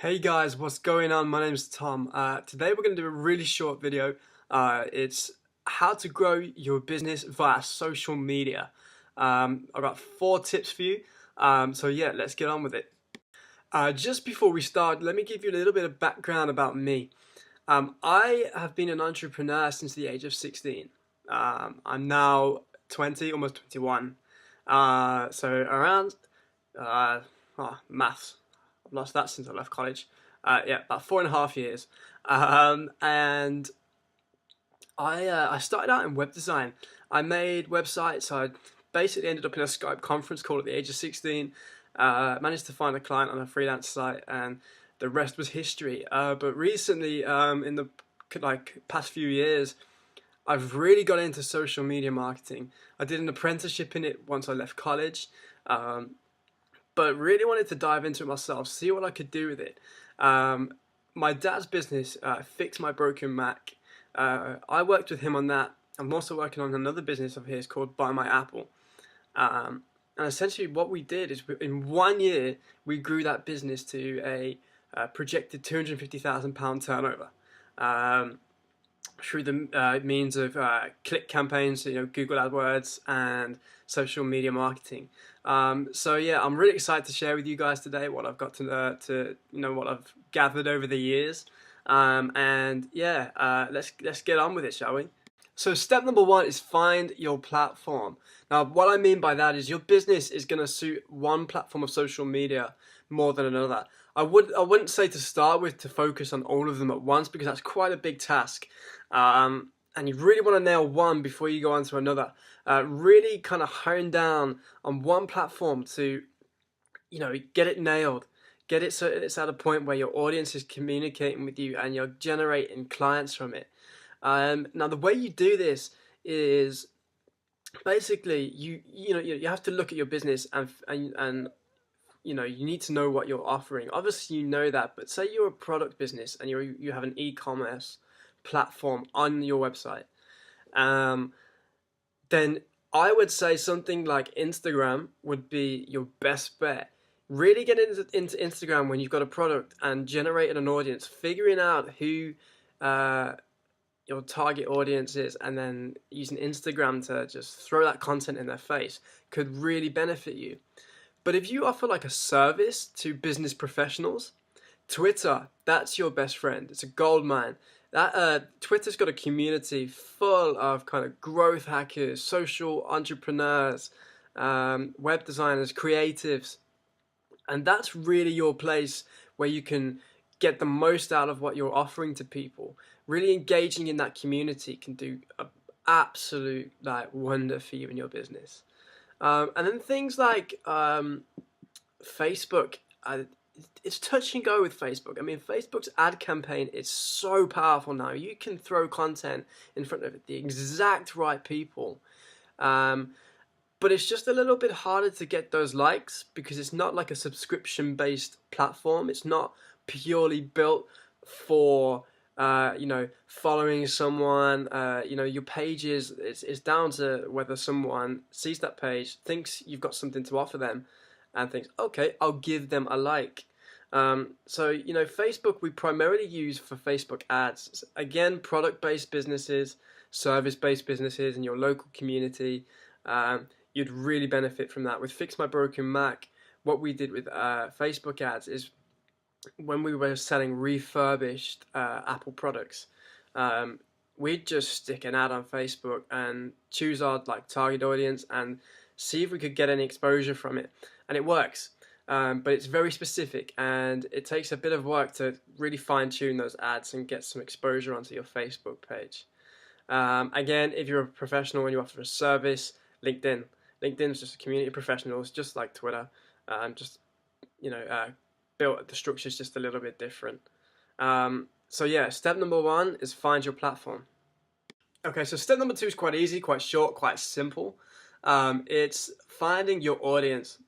Hey guys, what's going on? My name's Tom. Today we're going to do a really short video. It's how to grow your business via social media. I've got 4 tips for you. So yeah, let's get on with it. Just before we start, let me give you a little bit of background about me. I have been an entrepreneur since the age of 16. I'm now 20, almost 21. So around maths. I've lost that since I left college. Yeah, about 4.5 years. And I started out in web design. I made websites. I basically ended up in a Skype conference call at the age of 16. Managed to find a client on a freelance site, and the rest was history. But recently, in the past few years, I've really got into social media marketing. I did an apprenticeship in it once I left college. But really wanted to dive into it myself, see what I could do with it. My dad's business, Fix My Broken Mac, I worked with him on that. I'm also working on another business of his called Buy My Apple. And essentially what we did is in 1 year, we grew that business to a projected £250,000 turnover. Through the means of click campaigns, Google AdWords and social media marketing. So yeah, I'm really excited to share with you guys today what I've got to what I've gathered over the years. And yeah, let's get on with it, shall we? So step number 1 is find your platform. Now, what I mean by that is your business is going to suit one platform of social media more than another. I wouldn't say to start with to focus on all of them at once, because that's quite a big task. And you really want to nail one before you go on to another. Really kind of hone down on one platform to, get it nailed. Get it so it's at a point where your audience is communicating with you and you're generating clients from it. Now, the way you do this is basically you have to look at your business and you need to know what you're offering. Obviously, you know that, but say you're a product business and you have an e-commerce platform on your website, then I would say something like Instagram would be your best bet. Really get into Instagram when you've got a product and generating an audience, figuring out who your target audience is, and then using Instagram to just throw that content in their face could really benefit you. But if you offer like a service to business professionals, Twitter, that's your best friend. It's a gold mine. Twitter's got a community full of kind of growth hackers, social entrepreneurs, web designers, creatives. And that's really your place where you can get the most out of what you're offering to people. Really engaging in that community can do an absolute wonder for you and your business. And then things like Facebook, it's touch and go with Facebook. I mean, Facebook's ad campaign is so powerful now. You can throw content in front of the exact right people. But it's just a little bit harder to get those likes because it's not like a subscription-based platform. It's not purely built for following someone. Your page is down to whether someone sees that page, thinks you've got something to offer them, and thinks, okay, I'll give them a like. So Facebook we primarily use for Facebook ads. Again, product-based businesses, service-based businesses in your local community. You'd really benefit from that. With Fix My Broken Mac, what we did with Facebook ads is when we were selling refurbished Apple products, we'd just stick an ad on Facebook and choose our target audience and see if we could get any exposure from it. And it works, but it's very specific and it takes a bit of work to really fine-tune those ads and get some exposure onto your Facebook page. Again, if you're a professional and you offer a service, LinkedIn. LinkedIn's just a community of professionals, just like Twitter. Built the structure's just a little bit different. So yeah, step number 1 is find your platform. Okay, so step number 2 is quite easy, quite short, quite simple. It's finding your audience.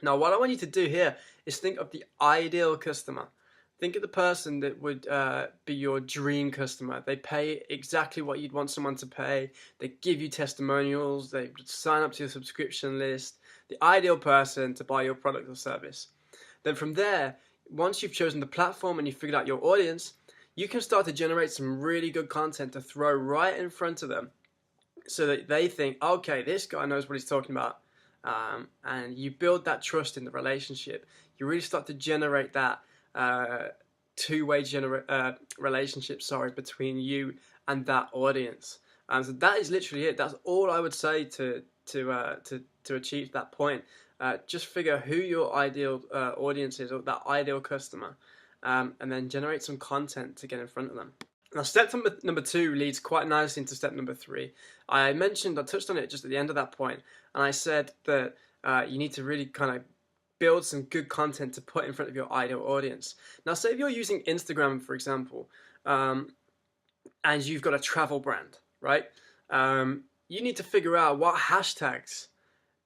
Now, what I want you to do here is think of the ideal customer. Think of the person that would be your dream customer. They pay exactly what you'd want someone to pay. They give you testimonials. They sign up to your subscription list. The ideal person to buy your product or service. Then from there, once you've chosen the platform and you've figured out your audience, you can start to generate some really good content to throw right in front of them so that they think, okay, this guy knows what he's talking about. And you build that trust in the relationship. You really start to generate that two-way relationship, between you and that audience. So that is literally it. That's all I would say to achieve that point. Just figure who your ideal audience is, or that ideal customer, and then generate some content to get in front of them. Now, step number 2 leads quite nicely into step number 3. I touched on it just at the end of that point, and I said that you need to really kind of build some good content to put in front of your ideal audience. Now, say if you're using Instagram, for example, and you've got a travel brand, right? You need to figure out what hashtags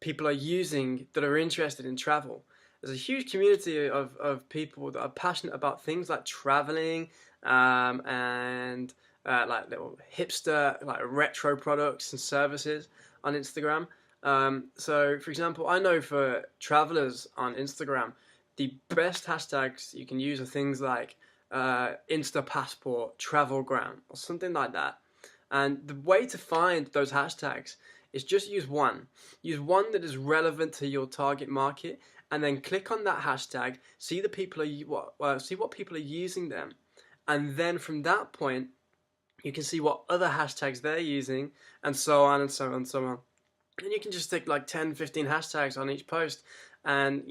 people are using that are interested in travel. There's a huge community of people that are passionate about things like traveling, and like little hipster, like retro products and services on Instagram. So, for example, I know for travelers on Instagram, the best hashtags you can use are things like Insta Passport, Travelgram, or something like that. And the way to find those hashtags is just use one. Use one that is relevant to your target market, and then click on that hashtag. See the people see what people are using them, and then from that point, you can see what other hashtags they're using, and so on and so on and so on. And you can just stick like 10, 15 hashtags on each post, and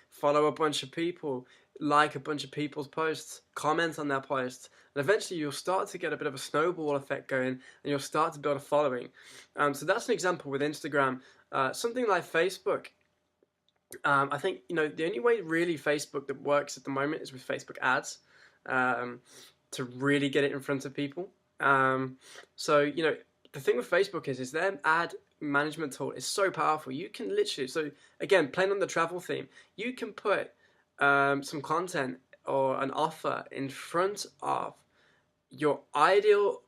follow a bunch of people, like a bunch of people's posts, comment on their posts, and eventually you'll start to get a bit of a snowball effect going, and you'll start to build a following. So that's an example with Instagram. Something like Facebook. I think the only way really Facebook that works at the moment is with Facebook ads, to really get it in front of people. So the thing with Facebook is their ad management tool is so powerful. You can literally, so again, playing on the travel theme, you can put some content or an offer in front of your ideal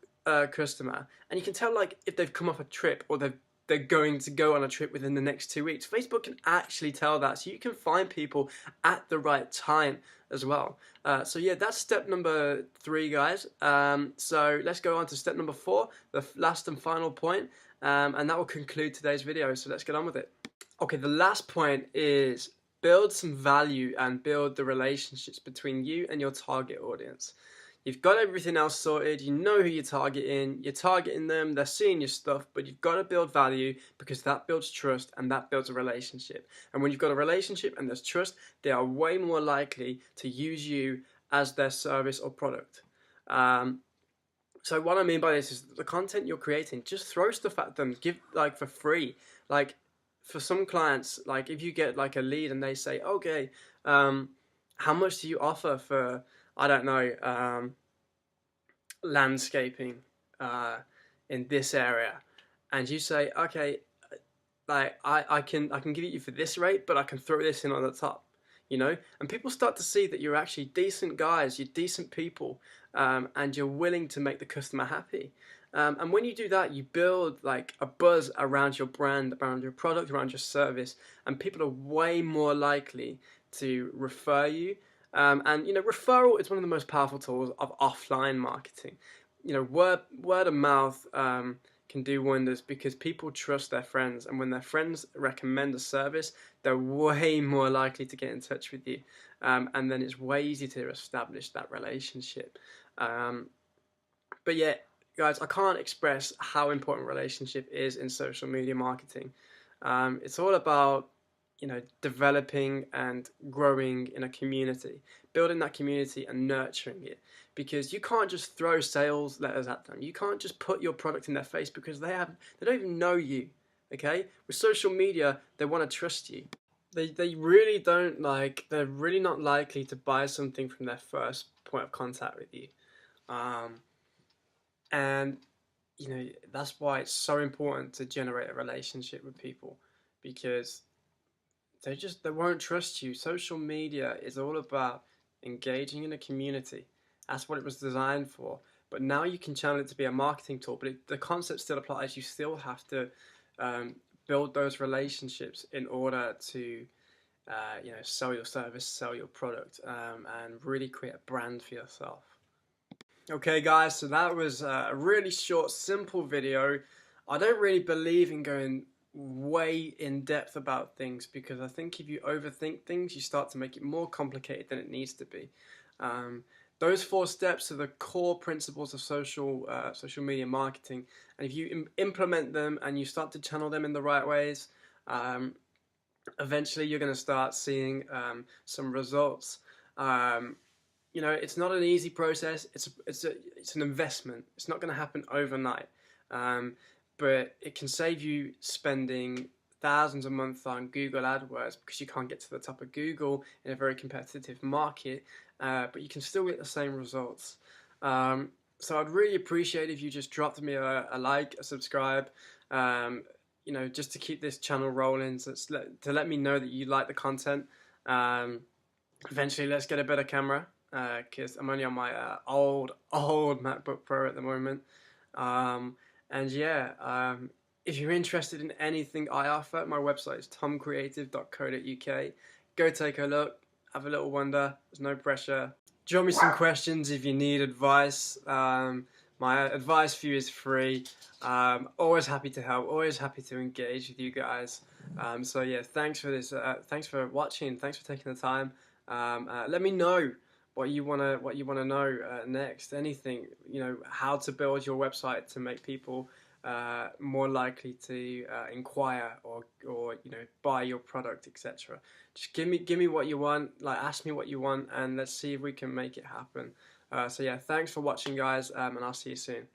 customer, and you can tell like if they've come off a trip, or they're going to go on a trip within the next 2 weeks. Facebook can actually tell that, so you can find people at the right time as well. So yeah, that's step number 3, guys. So let's go on to step number 4, the last and final point, and that will conclude today's video. So let's get on with it. Okay, the last point is build some value and build the relationships between you and your target audience. You've got everything else sorted, you know who you're targeting them, they're seeing your stuff, but you've got to build value, because that builds trust and that builds a relationship. And when you've got a relationship and there's trust, they are way more likely to use you as their service or product. So what I mean by this is the content you're creating, just throw stuff at them, give like for free. Like for some clients, like if you get like a lead and they say, okay, how much do you offer for, I don't know, landscaping in this area, and you say, okay, like I can give it you for this rate, but I can throw this in on the top, and people start to see that you're actually decent guys, you're decent people, and you're willing to make the customer happy. And when you do that, you build like a buzz around your brand, around your product, around your service, and people are way more likely to refer you. And referral is one of the most powerful tools of offline marketing. Word of mouth can do wonders, because people trust their friends, and when their friends recommend a service, they're way more likely to get in touch with you, and then it's way easier to establish that relationship. But yeah, guys, I can't express how important relationship is in social media marketing. It's all about developing and growing in a community, building that community and nurturing it, because you can't just throw sales letters at them. You can't just put your product in their face, because they don't even know you. Okay, with social media, they want to trust you. They really don't they're really not likely to buy something from their first point of contact with you. And that's why it's so important to generate a relationship with people, because they won't trust you. Social media is all about engaging in a community. That's what it was designed for. But now you can channel it to be a marketing tool, but the concept still applies. You still have to build those relationships in order to sell your service, sell your product, and really create a brand for yourself. Okay guys, so that was a really short, simple video. I don't really believe in going way in depth about things, because I think if you overthink things, you start to make it more complicated than it needs to be. Those 4 steps are the core principles of social media marketing, and if you implement them and you start to channel them in the right ways, eventually you're going to start seeing some results. It's not an easy process. It's an investment. It's not going to happen overnight, but it can save you spending thousands a month on Google AdWords, because you can't get to the top of Google in a very competitive market, but you can still get the same results. So I'd really appreciate if you just dropped me a like, a subscribe, just to keep this channel rolling, so to let me know that you like the content. Eventually, let's get a better camera, because I'm only on my old MacBook Pro at the moment. If you're interested in anything I offer, my website is tomcreative.co.uk. Go take a look, have a little wonder. There's no pressure. Drop me some questions if you need advice. My advice for you is free. Always happy to help, always happy to engage with you guys. So yeah, thanks for this. Thanks for watching. Thanks for taking the time. Let me know what you wanna know next. Anything, how to build your website to make people more likely to inquire or buy your product, etc. Just give me what you want. Ask me what you want, and let's see if we can make it happen. So yeah, thanks for watching, guys, and I'll see you soon.